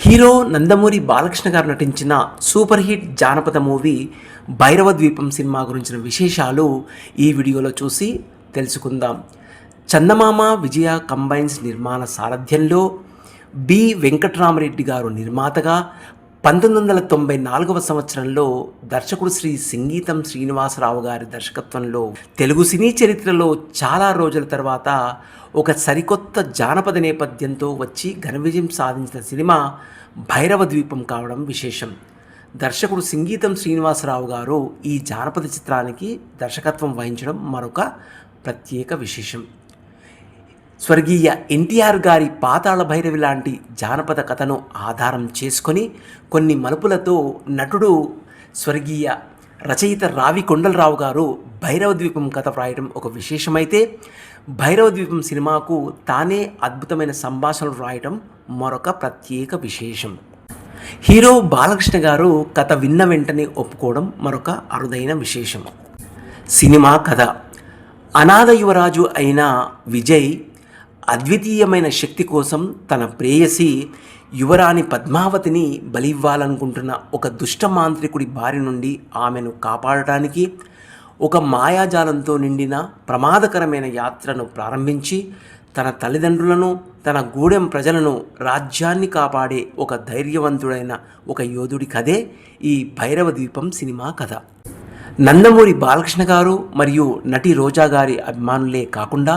Hero Nandamuri Balakrishna గారు నటించిన super hit జానపద మూవీ భైరవ ద్వీపం సినిమా గురించిన విశేషాలు ఈ వీడియోలో చూసి తెలుసుకుందాం. చందమామ విజయ కంబైన్స్ నిర్మాణ సారథ్యంలో బి వెంకట్రామరెడ్డి గారు నిర్మాతగా 1994వ సంవత్సరంలో దర్శకుడు శ్రీ సంగీతం శ్రీనివాసరావు గారి దర్శకత్వంలో తెలుగు సినీ చరిత్రలో చాలా రోజుల తర్వాత ఒక సరికొత్త జానపద నేపథ్యంతో వచ్చి ఘన విజయం సాధించిన సినిమా భైరవ ద్వీపం కావడం విశేషం. దర్శకుడు సంగీతం శ్రీనివాసరావు గారు ఈ జానపద చిత్రానికి దర్శకత్వం వహించడం మరొక ప్రత్యేక విశేషం. స్వర్గీయ ఎన్టీఆర్ గారి పాతాళ భైరవి లాంటి జానపద కథను ఆధారం చేసుకొని కొన్ని మలుపులతో నటుడు స్వర్గీయ రచయిత రావి కొండలరావు గారు భైరవ ద్వీపం కథ వ్రాయడం ఒక విశేషమైతే, భైరవ ద్వీపం సినిమాకు తానే అద్భుతమైన సంభాషణలు వ్రాయడం మరొక ప్రత్యేక విశేషం. హీరో బాలకృష్ణ గారు కథ విన్న వెంటనే ఒప్పుకోవడం మరొక అరుదైన విశేషం. సినిమా కథ: అనాథ యువరాజు అయిన విజయ్ అద్వితీయమైన శక్తి కోసం తన ప్రేయసి యువరాణి పద్మావతిని బలివ్వాలనుకుంటున్న ఒక దుష్ట మాంత్రికుడి బారి నుండి ఆమెను కాపాడటానికి ఒక మాయాజాలంతో నిండిన ప్రమాదకరమైన యాత్రను ప్రారంభించి తన తల్లిదండ్రులను, తన గూడెం ప్రజలను, రాజ్యాన్ని కాపాడే ఒక ధైర్యవంతుడైన ఒక యోధుడి కథే ఈ భైరవ ద్వీపం సినిమా కథ. నందమూరి బాలకృష్ణ గారు మరియు నటి రోజా గారి అభిమానులే కాకుండా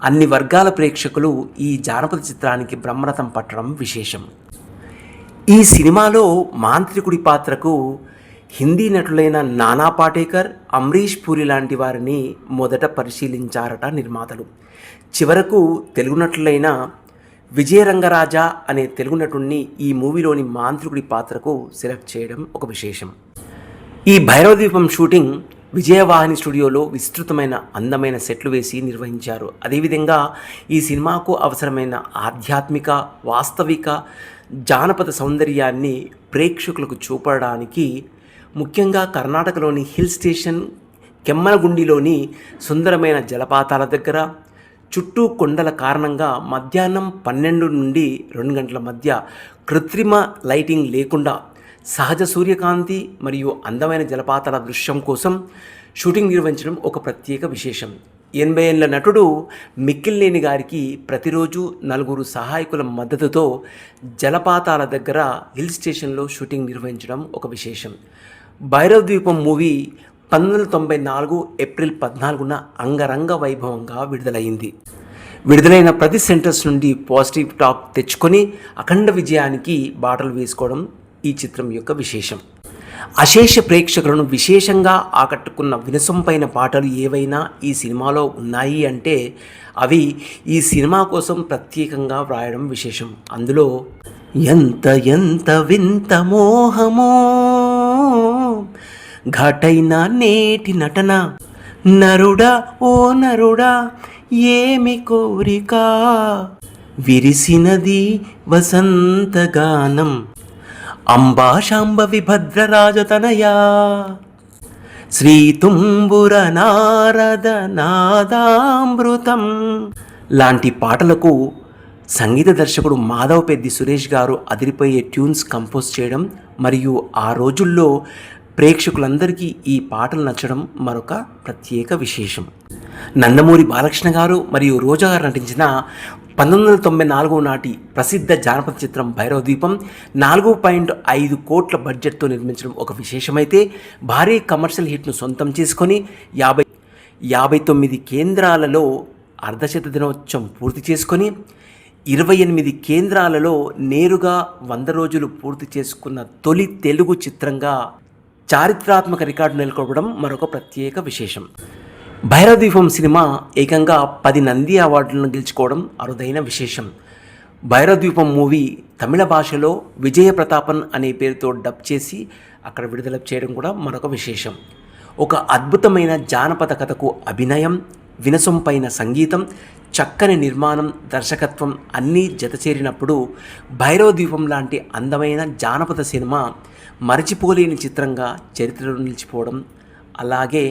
అన్ని వర్గాల ప్రేక్షకులు ఈ జానపద చిత్రానికి బ్రహ్మరథం పట్టడం విశేషం. ఈ సినిమాలో మాంత్రికుడి పాత్రకు హిందీ నటులైన నానా పాటేకర్, అమరీష్ పూరి లాంటి వారిని మొదట పరిశీలించారట నిర్మాతలు. చివరకు తెలుగు నటులైన విజయరంగరాజా అనే తెలుగు నటుడిని ఈ మూవీలోని మాంత్రికుడి పాత్రకు సెలెక్ట్ చేయడం ఒక విశేషం. ఈ భైరవ ద్వీపం షూటింగ్ విజయవాహిని స్టూడియోలో విస్తృతమైన అందమైన సెట్లు వేసి నిర్వహించారు. అదేవిధంగా ఈ సినిమాకు అవసరమైన ఆధ్యాత్మిక, వాస్తవిక జానపద సౌందర్యాన్ని ప్రేక్షకులకు చూపడానికి ముఖ్యంగా కర్ణాటకలోని హిల్ స్టేషన్ కెమ్మలగుండిలోని సుందరమైన జలపాతాల దగ్గర చుట్టూ కొండల కారణంగా మధ్యాహ్నం 12 నుండి 2 గంటల మధ్య కృత్రిమ లైటింగ్ లేకుండా సహజ సూర్యకాంతి మరియు అందమైన జలపాతాల దృశ్యం కోసం షూటింగ్ నిర్వహించడం ఒక ప్రత్యేక విశేషం. 80 ఏళ్ల నటుడు మిక్కిలినేని గారికి ప్రతిరోజు 4 సహాయకుల మద్దతుతో జలపాతాల దగ్గర హిల్ స్టేషన్లో షూటింగ్ నిర్వహించడం ఒక విశేషం. భైరవ ద్వీపం మూవీ 1994 ఏప్రిల్ 14న అంగరంగ వైభవంగా విడుదలైంది. విడుదలైన ప్రతి సెంటర్స్ నుండి పాజిటివ్ టాక్ తెచ్చుకొని అఖండ విజయానికి బాటలు వేసుకోవడం ఈ చిత్రం యొక్క విశేషం. అశేష ప్రేక్షకులను విశేషంగా ఆకట్టుకున్న వినసొంపైన పాటలు ఏవైనా ఈ సినిమాలో ఉన్నాయి అంటే అవి ఈ సినిమా కోసం ప్రత్యేకంగా వ్రాయడం విశేషం. అందులో ఎంత ఎంత వింత మోహమో, ఘాటైన నేటి నటన, నరుడా ఓ నరుడా ఏమి కోరిక, విరిసినది వసంతగానం, అంబా శాంభవి భద్రరాజతనయా, శ్రీ తుంబుర నారద నాదామృతం లాంటి పాటలకు సంగీత దర్శకుడు మాధవ్ పెద్ది సురేష్ గారు అదిరిపోయే ట్యూన్స్ కంపోజ్ చేయడం మరియు ఆ రోజుల్లో ప్రేక్షకులందరికీ ఈ పాటలు నచ్చడం మరొక ప్రత్యేక విశేషం. నందమూరి బాలకృష్ణ గారు మరియు రోజా గారు నటించిన 1994 నాటి ప్రసిద్ధ జానపద చిత్రం భైరవ ద్వీపం 4.5 కోట్ల బడ్జెట్తో నిర్మించడం ఒక విశేషమైతే, భారీ కమర్షియల్ హిట్ను సొంతం చేసుకొని 59 కేంద్రాలలో అర్ధశత దినోత్సవం పూర్తి చేసుకొని 28 కేంద్రాలలో నేరుగా 100 రోజులు పూర్తి చేసుకున్న తొలి తెలుగు చిత్రంగా చారిత్రాత్మక రికార్డు నెలకొల్పడం మరొక ప్రత్యేక విశేషం. భైరవ ద్వీపం సినిమా ఏకంగా 10 నంది అవార్డులను గెలుచుకోవడం అరుదైన విశేషం. భైరవ ద్వీపం మూవీ తమిళ భాషలో విజయ ప్రతాపన్ అనే పేరుతో డబ్ చేసి అక్కడ విడుదల చేయడం కూడా మరొక విశేషం. ఒక అద్భుతమైన జానపద కథకు అభినయం, వినసొంపైన సంగీతం, చక్కని నిర్మాణం, దర్శకత్వం అన్నీ జతచేరినప్పుడు భైరవ ద్వీపం లాంటి అందమైన జానపద సినిమా మరచిపోలేని చిత్రంగా చరిత్రలో నిలిచిపోవడం, అలాగే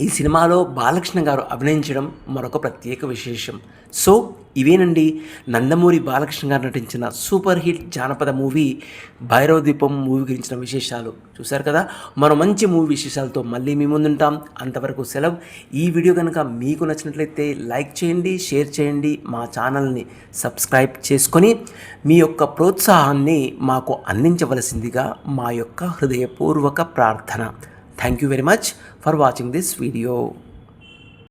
ఈ సినిమాలో బాలకృష్ణ గారు అభినయించడం మరొక ప్రత్యేక విశేషం. సో ఇవేనండి నందమూరి బాలకృష్ణ గారు నటించిన సూపర్ హిట్ జానపద మూవీ భైరవ ద్వీపం మూవీ గురించిన విశేషాలు. చూశారు కదా, మరో మంచి మూవీ విశేషాలతో మళ్ళీ మీ ముందుంటాం. అంతవరకు సెలవు. ఈ వీడియో కనుక మీకు నచ్చినట్లయితే లైక్ చేయండి, షేర్ చేయండి, మా ఛానల్ని సబ్స్క్రైబ్ చేసుకొని మీ యొక్క ప్రోత్సాహాన్ని మాకు అందించవలసిందిగా మా యొక్క హృదయపూర్వక ప్రార్థన. Thank you very much for watching this video.